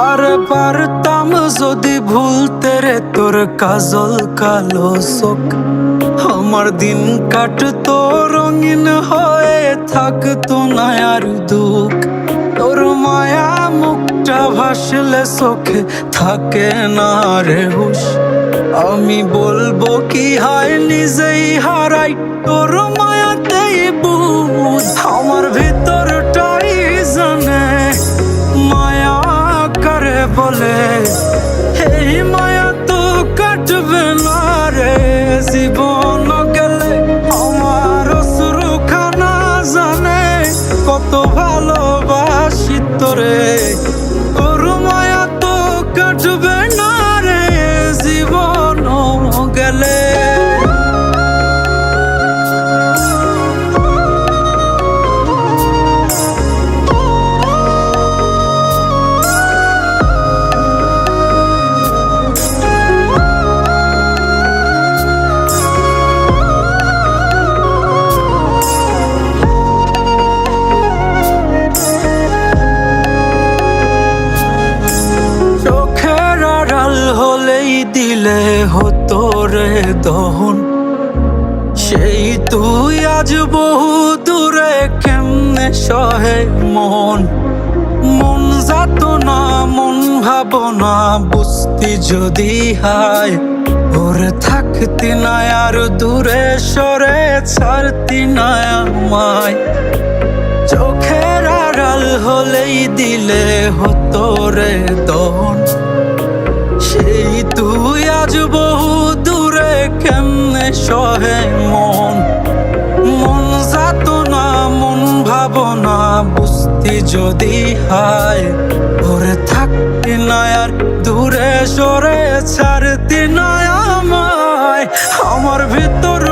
আরে পারতাম যদি ভুলতে রে তোর কাজল কালো চোখ, আমার দিন কাটতো রঙিন হয়ে থাকতো না আর দুঃখ। তোর মায়া মুখটা ভাসলে চোখে থাকে না রে হুশ, আমি বলবো কি হয় নিজেই হারাই তোর মায়াতেই বুঝ। আমার ভিতরটাই জানে মায়া করে বলে, এই মায়া তো কাটবে না রে জীবন গেলে। আমার অশ্রুখানা জানে কত ভালোবাসি তোরে, তোর মায়া তো কাটবে না রে জীবন গেলে। দিলে হতো রে দহন, সেই তুই আজ বহু দূরে কেমনে সহে মন। মন যাত না মন ভাবনা বুঝতি যদি হায়, ওরে থাকতি না আর দূরে সরে ছাড়তি না আমায়। চোখের আড়াল হলেই দিলে হতো রে দহন, সেই তুই আজ বহু দূরে কেমনে সহে মন। মন যাত না মন ভাবনা বুঝতি যদি হায়, ওরে থাকতি না আর দূরে সরে ছাড়তি না আমায়। আমার ভিতর